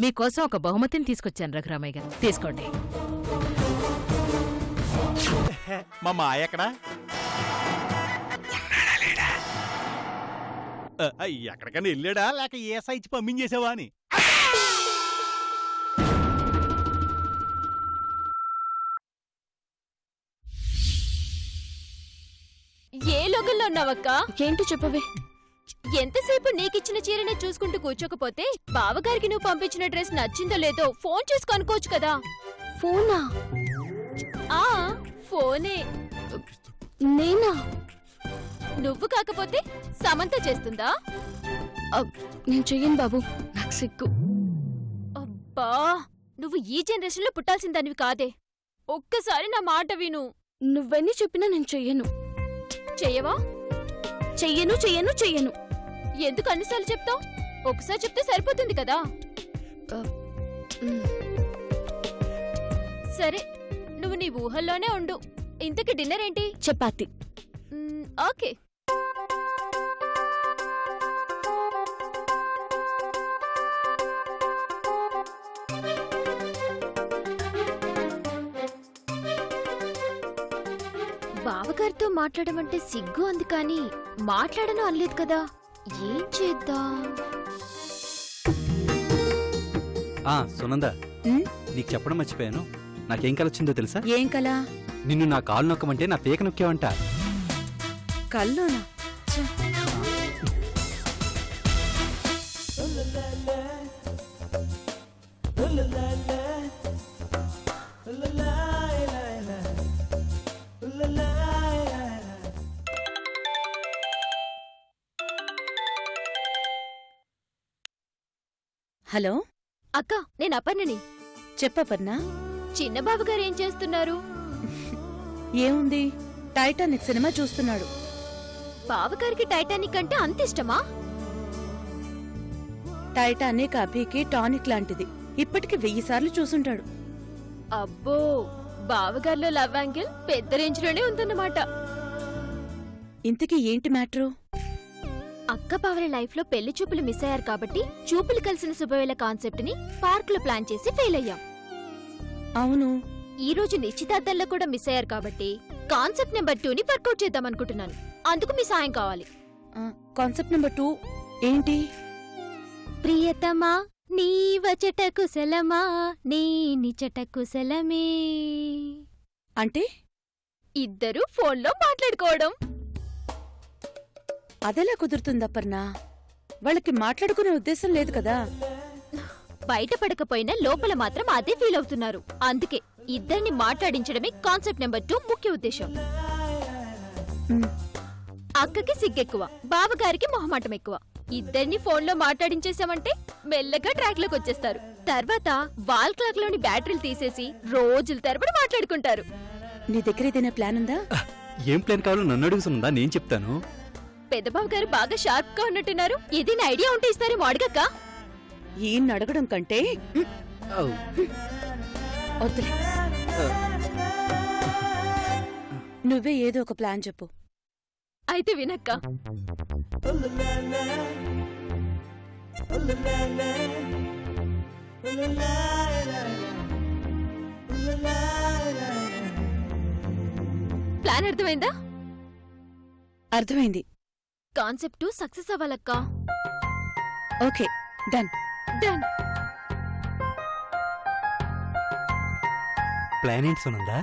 మీకోసం ఒక బహుమతిని తీసుకొచ్చాను రఘురామయ్య గారు, తీసుకోండి. మా మాయ ఎక్కడా? ఎక్కడికైనా వెళ్ళాడా లేక ఏసా ఇచ్చి పంపించేసావా అని? ఏ లోకంలో ఉన్నావక్క? ఏంటో చెప్పవే. ఎంతసేపు నీకిచ్చిన చీరనే చూసుకుంటూ కూర్చోకపోతే బావగారికి నువ్వు పంపించిన డ్రెస్ నచ్చిందో లేదో ఫోన్ చేసి కనుకోవచ్చు కదా. ఫోనా? ఆ ఫోనే. నేనా? నువ్వు కాకపోతే సమంత చేస్తుందా? నేను చెయ్యను బాబు, నాకు సిగ్గు. అబ్బా, నువ్వు ఈ జనరేషన్లో పుట్టాల్సిన దానివి కాదే. ఒక్కసారి నా మాట విను. నువ్వెన్ని చెప్పినా నేను చెయ్యను. చెయ్యవా? చెయ్యను చెయ్యను చెయ్యను. ఎందుకు అన్నిసార్లు చెప్తావు? ఒకసారి చెప్తే సరిపోతుంది కదా. సరే, నువ్వు నీ ఊహల్లోనే ఉండు. ఇంతకి డిన్నర్ ఏంటి? చపాతి. ఓకే. బావగారితో మాట్లాడమంటే సిగ్గు అంది కానీ మాట్లాడను అనలేదు కదా. ఏం చేద్దాం? సునంద, నీకు చెప్పడం మర్చిపోయాను. నాకేం కల వచ్చిందో తెలుసా? ఏం కల? నిన్ను నా కాలు నొక్కమంటే నా పేక నొక్కావంట. కల్లోనా? హలో అక్క, నేను అపర్ణని. చెప్పపర్నా. చిన్న బావగారు ఏం చేస్తున్నారు? ఏముంది, టైటానిక్ సినిమా చూస్తున్నాడు. బావగారికి టైటానిక్ అంటే అంత ఇష్టమా? టైటానిక్ అభికి టానిక్ లాంటిది. ఇప్పటికి 1000 సార్లు చూసుంటాడు. అబ్బో, బావగారిలో లవ్ యాంగిల్ పెద్ద రేంజ్ లోనే ఉందన్నమాట. ఇంతకీ ఏంటి మ్యాటరు? అక్క బావల లైఫ్ లో పెళ్లి చూపులు మిస్ అయ్యారు కాబట్టి చూపులు కలిసిన శుభవేళ కాన్సెప్ట్ ని పార్క్ లో ప్లాన్ చేసి ఫెయిల్ అయ్యాం. అవును. ఈ రోజు నిశ్చితార్థంలో కూడా మిస్ అయ్యారు కాబట్టి కాన్సెప్ట్ నెంబర్ 2ని వర్కౌట్ చేద్దాం అనుకుంటున్నాను. అందుకు మీ సాయం కావాలి. కాన్సెప్ట్ నెంబర్ 2 ఏంటి? ప్రియతమా నీ వచట కుశలమా నీ నిచట కుశలమే. అంటే ఇద్దరు ఫోన్లో మాట్లాడుకోవడం. అదెలా కుదురుతుందప్పర్నా? వాళ్ళకి మాట్లాడుకునే ఉద్దేశం లేదు కదా. బయటపడకపోయినా లోపల మాత్రం అదే ఫీల్ అవుతున్నారు. అందుకే ఇద్దరిని మాట్లాడించడమే కాన్సెప్ట్ నెంబర్ 2 ముఖ్య ఉద్దేశం. అక్కకి సిగ్గెక్కువ, బావగారికి మొహమాటం ఎక్కువ. ఇద్దరిని ఫోన్లో మాట్లాడించేశామంటే మెల్లగా ట్రాక్ లోకి వచ్చేస్తారు. తర్వాత వాల్ క్లాక్ లోని బ్యాటరీలు తీసేసి రోజుల తరబడి మాట్లాడుకుంటారు. నీ దగ్గర ఏదైనా ప్లాన్ ఉందా? ఏం ప్లాన్ కావాలో నన్ను అడుగుతుందా? నేను చెప్తాను. పెద్దబాబు గారు బాగా షార్ప్ గా ఉన్నట్టున్నారు. ఏదైనా ఐడియా ఉంటే ఇస్తారేమో అడగక్క. ఈయన్ని అడగడం కంటే వద్దులే, నువ్వే ఏదో ఒక ప్లాన్ చెప్పు. అయితే వినక్క. ప్లాన్ అర్థమైందా? అర్థమైంది. కాన్సెప్ట్ సక్సెస్ అవ్వాలక్క. Okay, done done. ప్లాన్ ఏంటి సునందా?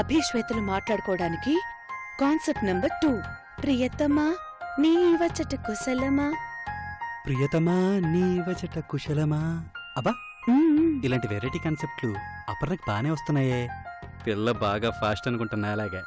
అభిశ్వేతలు మాట్లాడుకోవడానికి కాన్సెప్ట్ నెంబర్ 2 ప్రియతమా నీ వచట కుశలమా. ప్రియతమా నీ వచట కుశలమా. అబ్బా, ఇలాంటి వెరైటీ కాన్సెప్ట్లు అపర్ణకి బానే వస్తున్నాయే. పిల్ల బాగా ఫాస్ట్ అనుకుంటున్నా. అలాగే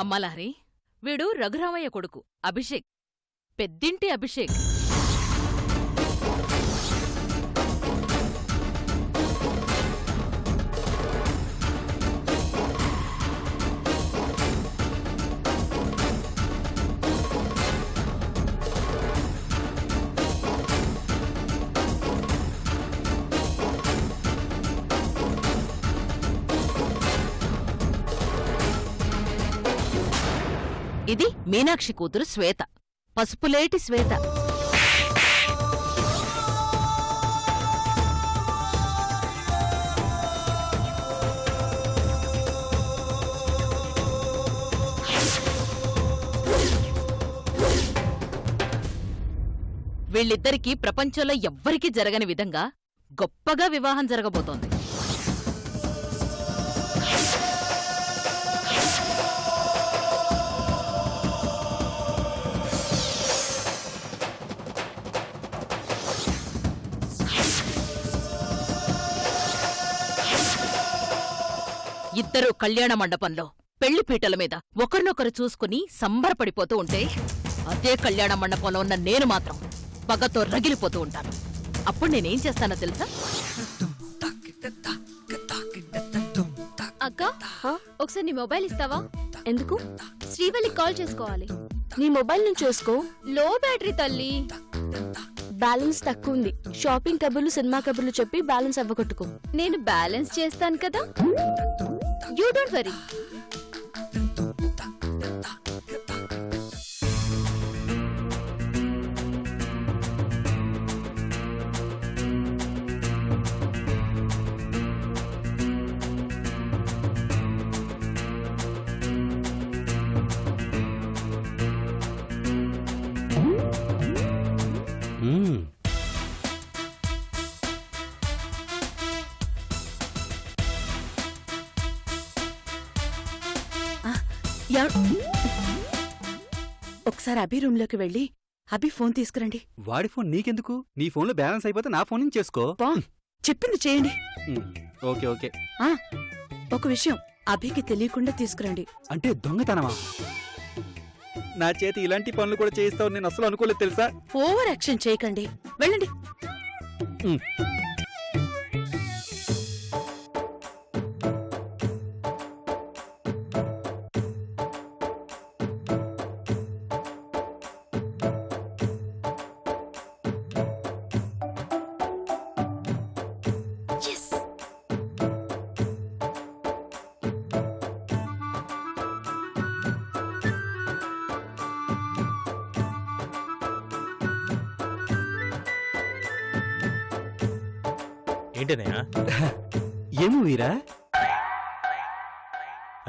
అమ్మలారి, వీడు రఘురామయ్య కొడుకు అభిషేక్, పెద్దింటి అభిషేక్. ఇది మీనాక్షి కూతురు శ్వేత, పసుపులేటి శ్వేత. వీళ్ళిద్దరికీ ప్రపంచంలో ఎవ్వరికీ జరగని విధంగా గొప్పగా వివాహం జరగబోతోంది. ఇద్దరూ కళ్యాణ మండపంలో పెళ్లిపీటల మీద ఒకరినొకరు చూసుకుని సంబరపడిపోతూ ఉంటే, అదే కళ్యాణ మండపంలో ఉన్న నేను మాత్రం పగతో రగిలిపోతూ ఉంటాను. అప్పుడు నేనేం చేస్తానో తెలుసా? అక్క ఒకసారి నీ మొబైల్ ఇస్తావా? ఎందుకు? శ్రీవల్లికి కాల్ చేసుకోవాలి. నీ మొబైల్ నుంచి చూసుకో. లో బ్యాటరీ తల్లి. బ్యాలెన్స్ తక్కువ ఉంది. షాపింగ్ కబుర్లు, సినిమా కబుర్లు చెప్పి బ్యాలెన్స్ అవ్వగొట్టుకో. నేను బ్యాలెన్స్ చేస్తాను కదా, యూ డోంట్ వరీ. మ్మ్. ఒకసారి అభి రూమ్ లోకి వెళ్ళి అభి ఫోన్ తీసుకురండి. వాడి ఫోన్ నీకెందుకు? నీ ఫోన్లో బ్యాలెన్స్ అయిపోతే నా ఫోన్ నుంచి చేసుకో. పో, చెప్పింది చేయండి. మ్మ్. Okay okay. ఒక విషయం అభికి తెలియకుండా తీసుకురండి. అంటే దొంగతనమా? నా చేతి ఇలాంటి పనులు కూడా చేయిస్తావు నేను అసలు అనుకోలేదు తెలుసా. ఓవర్ యాక్షన్ చేయకండి, వెళ్ళండి. మ్మ్. ఏంటనయ్యా? ఏమో వీరా?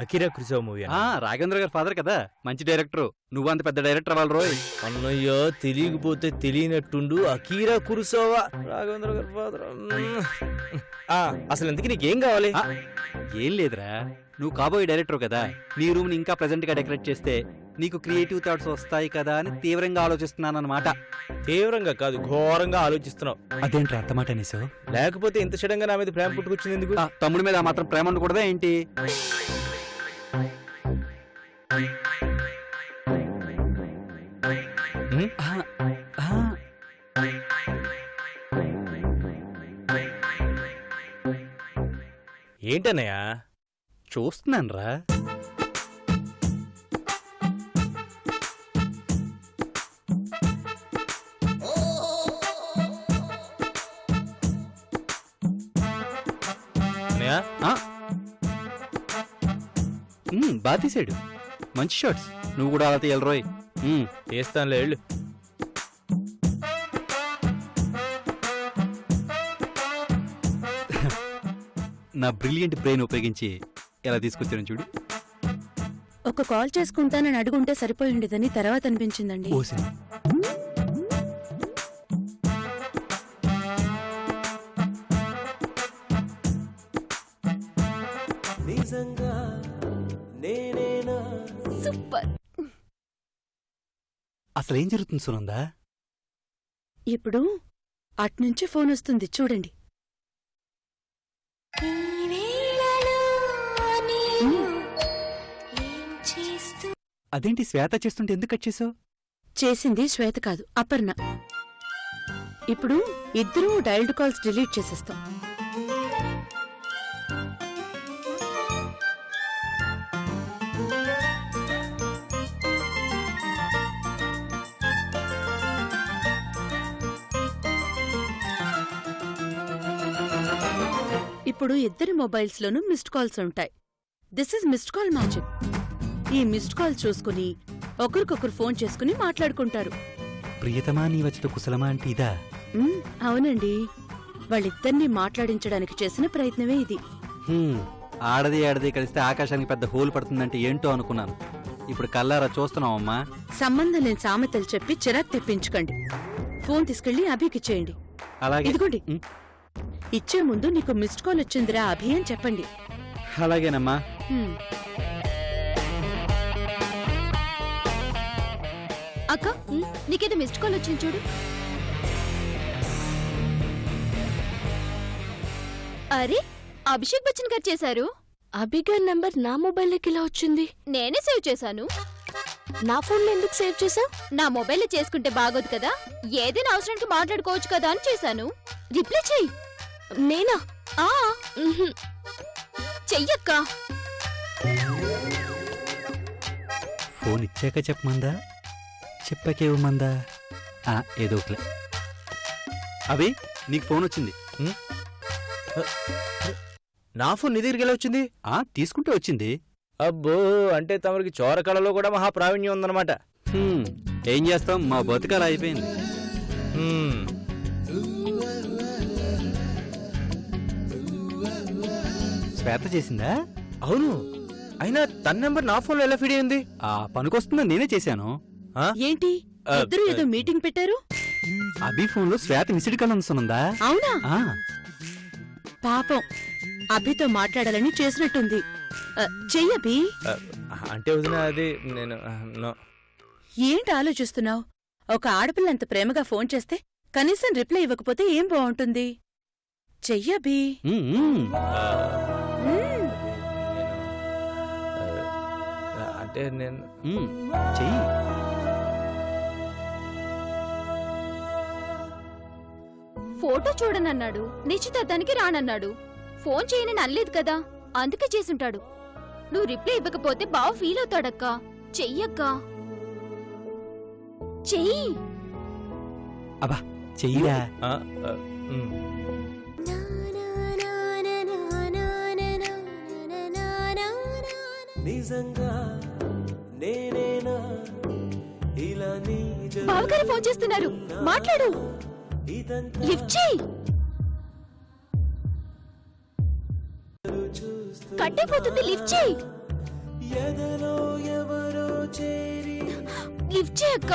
Akira కురిసావు movie. రాఘవేంద్ర గారి ఫాదర్ కదా, మంచి డైరెక్టర్. నువ్వు అంత పెద్ద డైరెక్టర్ అవ్వాలి రోయ్. అన్నయ్యో తెలియకపోతే తెలియనట్టుండు. అకీరా కురుసోవా, రాఘవేంద్ర గారి ఫాదర్. అసలు ఎందుకు నీకేం కావాలి? ఏం లేదురా, నువ్వు కాబోయే డైరెక్టర్ కదా, నీ రూమ్ ని ఇంకా ప్రెజెంట్ గా డెకరేట్ చేస్తే నీకు క్రియేటివ్ థాట్స్ వస్తాయి కదా అని తీవ్రంగా ఆలోచిస్తున్నాను అన్నమాట. తీవ్రంగా కాదు, ఘోరంగా ఆలోచిస్తున్నావు. అదేంట్రా అంత మాట అనేసావు? లేకపోతే ఇంత సడన్గా నా మీద ప్రేమ పుట్టుకొచ్చింది ఎందుకు? తమ్ముడి మీద ఆ మాత్రం ప్రేమ ఉండకూడదా ఏంటి? ఏంటన్నయ్యా? చూస్తున్నాను రా. బాగా తీసాడు, మంచి షాట్స్. నువ్వు కూడా అలా తీయాలి రోయ్. చేస్తానులే, వెళ్ళు. నా బ్రిలియంట్ బ్రెయిన్ ఉపయోగించి ఎలా తీసుకొచ్చాను చూడు. ఒక కాల్ చేసుకుంటానని అడుగుంటే సరిపోయిండేదని తర్వాత అనిపించిందండి. ఓసిని సూపర్. అసలేం జరుగుతుంది సునందా? ఇప్పుడు అట్నుంచి ఫోన్ వస్తుంది చూడండి. అదేంటి శ్వేత చేస్తుంటే ఎందుకు కట్ చేసావు? చేసింది శ్వేత కాదు, అపర్ణ. ఇప్పుడు ఇద్దరూ డైల్డ్ కాల్స్ డిలీట్ చేసేస్తాం. ఇప్పుడు ఇద్దరి మొబైల్స్ లోనూ మిస్డ్ కాల్స్ ఉంటాయి. This is missed call magic. ఈ మిస్డ్ కాల్ చూసుకుని ఒకరికొకరు ఫోన్ చేసుకుని మాట్లాడుకుంటారు. ప్రియతమా నీ వచ్చట కుశలమా అంటే ఇదా? అవునండి, వాళ్ళిద్దరినీ మాట్లాడించడానికి చేసిన ప్రయత్నమే ఇది. ఆడది ఆడది కలిస్తే ఆకాశానికి పెద్ద హోల్ పడుతుందంటే ఏంటో అనుకున్నాను. ఇప్పుడు కల్లారా చూస్తున్నావమ్మా. సంబంధం లేని సామెతలు చెప్పి చిరాకు తెప్పించుకోండి. ఫోన్ తీసుకెళ్లి అభికిచ్చేయండి. అలాగే. ఇదిగోండి, ఇచ్చే ముందు నీకు మిస్డ్ కాల్ వచ్చిందిరా అభి అని చెప్పండి. అలాగేనమ్మా. అక్క నీకేదో మిస్డ్ కాల్ వచ్చింది చూడు. అరే, అభిషేక్ బచ్చన్ గారు చేశారు. అభి గారి నంబర్ నా మొబైల్లోకి ఇలా వచ్చింది? నేనే సేవ్ చేశాను. నా ఫోన్లో ఎందుకు సేవ్ చేసావు? నా మొబైల్లో చేసుకుంటే బాగోదు కదా, ఏదైనా అవసరానికి మాట్లాడుకోవచ్చు కదా అని చేశాను. రిప్లై చెయ్యి. నేనా? ఆ చెయ్యక్క. ఫోన్ ఇచ్చాక చెప్పమందా, చెప్పకేవమందా? ఏదో ఒకలే. అభి, నీకు ఫోన్ వచ్చింది. నా ఫోన్ నీ దగ్గరికి ఎలా వచ్చింది? తీసుకుంటే వచ్చింది. అబ్బో, అంటే తమరికి చోర కళలో కూడా మహా ప్రావీణ్యం ఉందన్నమాట. ఏం చేస్తాం, మా బతుకాలు అయిపోయింది. శ్వేత చేసిందా? అవును, అయినా తన నెంబర్ నా ఫోన్లో ఎలా ఫీడ్ అయింది? పనికొస్తుందని నేనే చేశాను. ఏంటి ఇద్దరు ఏదో మీటింగ్ పెట్టారు? అభి ఫోన్ లో శ్వేత మిస్డ్ కాల్ వస్తుందా? అవునా? పాపం, అభితో మాట్లాడాలని చేసినట్టుంది. చెయ్యబి. అంటే వదిన, అది నేను ఏంటి ఆలోచిస్తున్నావు? ఒక ఆడపిల్ల అంత ప్రేమగా ఫోన్ చేస్తే కనీసం రిప్లై ఇవ్వకపోతే ఏం బాగుంటుంది? చెయ్యబి. అంటే నేను చెయ్యి. ఫోటో చూడనన్నాడు, నిశ్చితార్థానికి రానన్నాడు. ఫోన్ చేయనని అనలేదు కదా, అందుకే చేసుంటాడు. నువ్వు రిప్లై ఇవ్వకపోతే బావ ఫీల్ అవుతాడక్కా. చెయ్యక్కా, చెయ్యి. అబ్బా చెయ్యిరా. బావగారు ఫోన్ చేస్తున్నారు, మాట్లాడు. లిఫ్ట్ చెయ్యి. కట్టైపోతుంది, లిఫ్ట్ చెయ్యి. లిఫ్ట్ చేయక్క.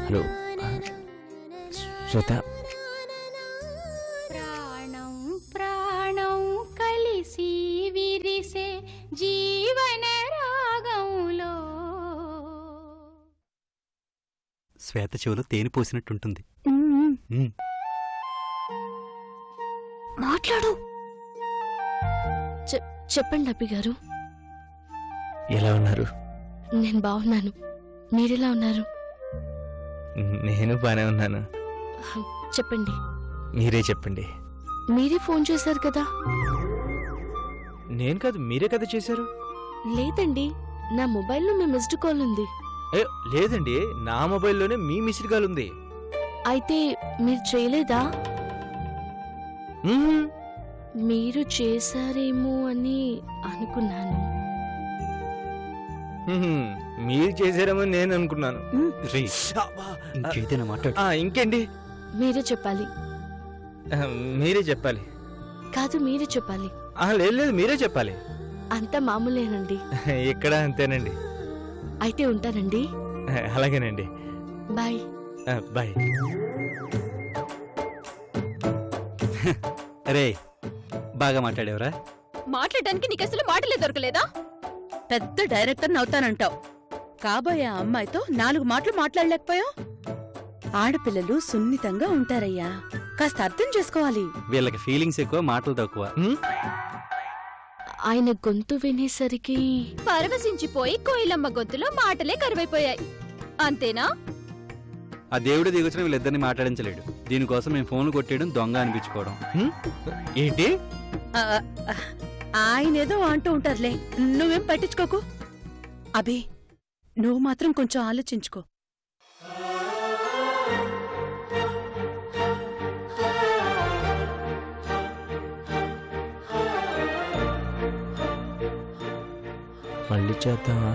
హలో శ్వేత. ప్రాణం ప్రాణం కలిసి విరిసే జీవన రాగంలో. శ్వేత చెవులో తేనె పోసినట్టుంటుంది. మాట్లాడు. చెప్పండి అభి గారు. ఎలా ఉన్నారు? నేను బాగున్నాను, మీరెలా ఉన్నారు? నేను బానే ఉన్నాను. చెప్పండి. మీరే చెప్పండి. మీరే ఫోన్ చేశారు కదా? నేను కాదు, మీరే కదా చేశారు. లేదండి, నా మొబైల్లో మీ మిస్డ్ కాల్ ఉంది. లేదండి, నా మొబైల్లోనే మీ మిస్డ్ కాల్ ఉంది. అయితే మీరు చేయలేదా? మీరు చేశారేమో అని అనుకున్నాను. మీరు చేశారేమో నేను అనుకున్నాను. ఇంకేదైనా మాట్లాడు. ఇంకేంటి? మీరే చెప్పాలి. మీరే చెప్పాలి. కాదు, మీరే చెప్పాలి. లేదు లేదు, మీరే చెప్పాలి. అంతా మామూలేనండి. ఇక్కడ అంతేనండి. అయితే ఉంటానండి. అలాగేనండి. బాయ్. బాయ్. రే, బాగా మాట్లాడేవరా? మాట్లాడడానికి నీకు అసలు మాటలే దొరకలేదా? పెద్ద డైరెక్టర్ అవుతానంటావు. కాబోయే అమ్మాయితో 4 మాటలు మాట్లాడలేకపోయావు? ఆడపిల్లలు సున్నితంగా ఉంటారయ్యా, కాస్త అర్థం చేసుకోవాలి. వీళ్ళకి ఫీలింగ్స్ ఎక్కువ, మాటలు తక్కువ. ఆయన గొంతు వినేసరికి పరవశించిపోయి కోయిలమ్మ గొంతులో మాటలే కరువైపోయాయి. అంతేనా? ఆ దేవుడు దిగొచ్చిన వీళ్ళిద్దరిని మాట్లాడించలేడు. దీనికోసం మేము ఫోన్లు కొట్టేయడం, దొంగ అనిపించుకోవడం. ఏంటి? ఆయనేదో అంటూ ఉంటారులే, నువ్వేం పట్టించుకోకు. అభి, నువ్వు మాత్రం కొంచెం ఆలోచించుకో. మళ్ళీ చేద్దామా?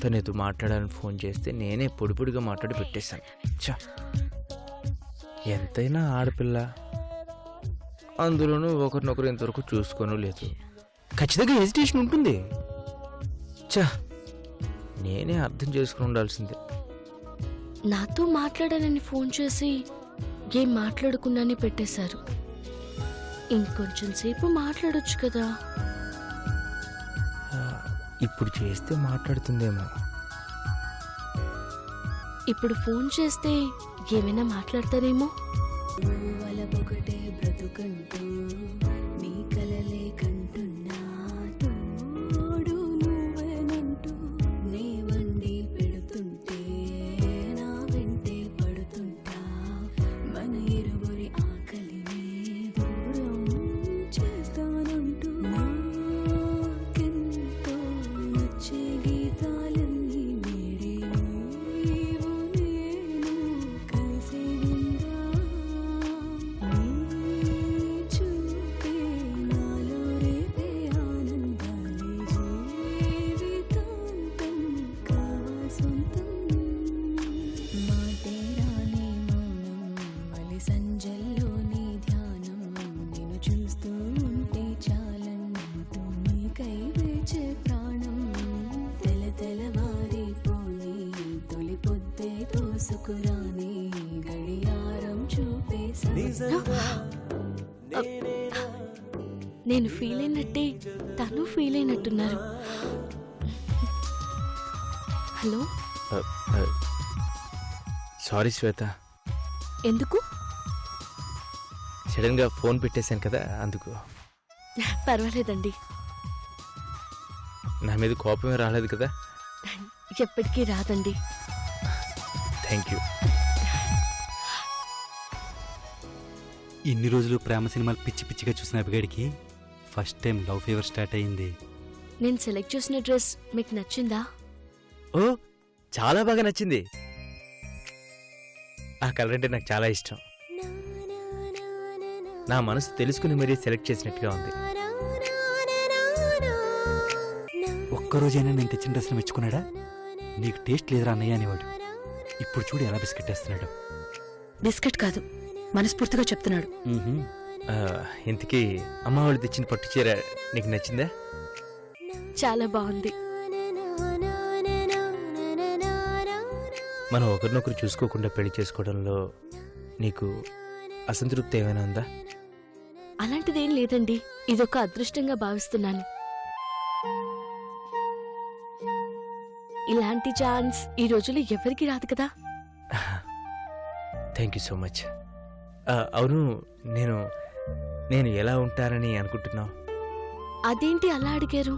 తనేతో మాట్లాడాలని ఫోన్ చేస్తే నేనే పొడిపొడిగా మాట్లాడి పెట్టేశాను. ఛా, ఎంతైనా ఆడపిల్ల, అందులోనూ ఒకరినొకరు ఇంతవరకు చూసుకోను లేదు. ఖచ్చితంగా హెజిటేషన్ ఉంటుంది. ఛా, నేనే అర్థం చేసుకుని ఉండాల్సిందే. నాతో మాట్లాడాలని ఫోన్ చేసి ఏం మాట్లాడకుండానే పెట్టేశారు. ఇంకొంచెం సేపు మాట్లాడొచ్చు కదా. ఇప్పుడు చేస్తే మాట్లాడుతుందేమో. ఇప్పుడు ఫోన్ చేస్తే ఏమైనా మాట్లాడతారేమో. నేను ఫీల్ అయినట్టే తను ఫీల్ అయినట్టున్నారు. హలో, సారీ శ్వేత, ఎందుకు? సడన్ గా ఫోన్ పెట్టేశాను కదా, అందుకు. పర్వాలేదండి, నా మీద కోపమే రాలేదు కదా. ఎప్పటికీ రాదండి. Thank you. ఇన్ని రోజులు ప్రేమ సినిమాలు పిచ్చి పిచ్చిగా చూసిన అభిగాడికి first time love fever start అయింది. నేను సెలెక్ట్ చేసిన డ్రెస్ మీకు నచ్చిందా? ఓ, చాలా బాగా నచ్చింది. ఆ కలర్ అంటే నాకు చాలా ఇష్టం. నా మనసు తెలుసుకుని మరీ సెలెక్ట్ చేసినట్టుగా ఉంది. ఒక్కరోజైనా నేను తెచ్చిన డ్రెస్ని మెచ్చుకున్నాడా? నీకు టేస్ట్ లేదురా అన్నయ్య అనేవాడు. ఇప్పుడు చూడు ఎలా బిస్కెట్ వేస్తున్నాడు. బిస్కెట్ కాదు, మనస్ఫూర్తిగా చెప్తున్నాడు. ఇంతకీ అమ్మ వాళ్ళు తెచ్చిన పట్టు చీర నీకు నచ్చిందా? చాలా బాగుంది. మనం ఒకరినొకరు చూసుకోకుండా పెళ్లి చేసుకోవడంలో నీకు అసంతృప్తి ఏమైనా ఉందా? అలాంటిదేం లేదండి, ఇదొక అదృష్టంగా భావిస్తున్నాను. ఇలాంటి ఛాన్స్ ఈ రోజుల్లో ఎవరికి రాదు కదా. Thank you so much. అవును, నేను నేను ఎలా ఉంటానని అనుకుంటున్నావు? అదేంటి అలా అడిగారు?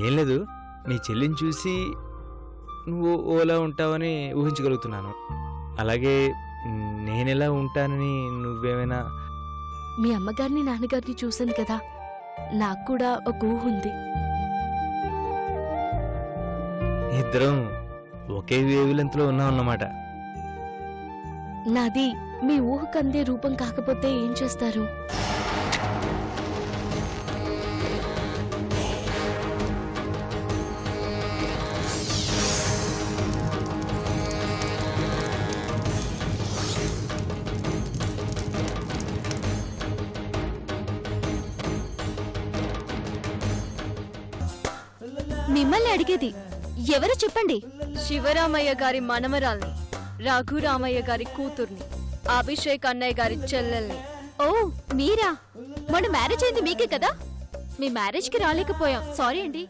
ఏం లేదు, నీ చెల్లిని చూసి నువ్వు ఓలా ఉంటావని ఊహించగలుగుతున్నాను. అలాగే నేనెలా ఉంటానని నువ్వేమైనా... మీ అమ్మగారిని నాన్నగారిని చూశాను కదా, నాకు కూడా ఒక ఊహ ఉంది. ఇద్దరం ఒకే వేవులెంతలో ఉన్నామన్నమాట. నాది మీ ఊహకందే రూపం కాకపోతే ఏం చేస్తారు? మిమ్మల్ని అడిగేది ఎవరు చెప్పండి? శివరామయ్య గారి మనమరాల్ని, రఘురామయ్య గారి కూతుర్ని, అభిషేక్ అన్నయ్య గారి చెల్లెల్ని. ఓ మీరా? మొన్న మ్యారేజ్ అయింది మీకే కదా? మీ మ్యారేజ్ కి రాలేకపోయాం, సారీ అండి.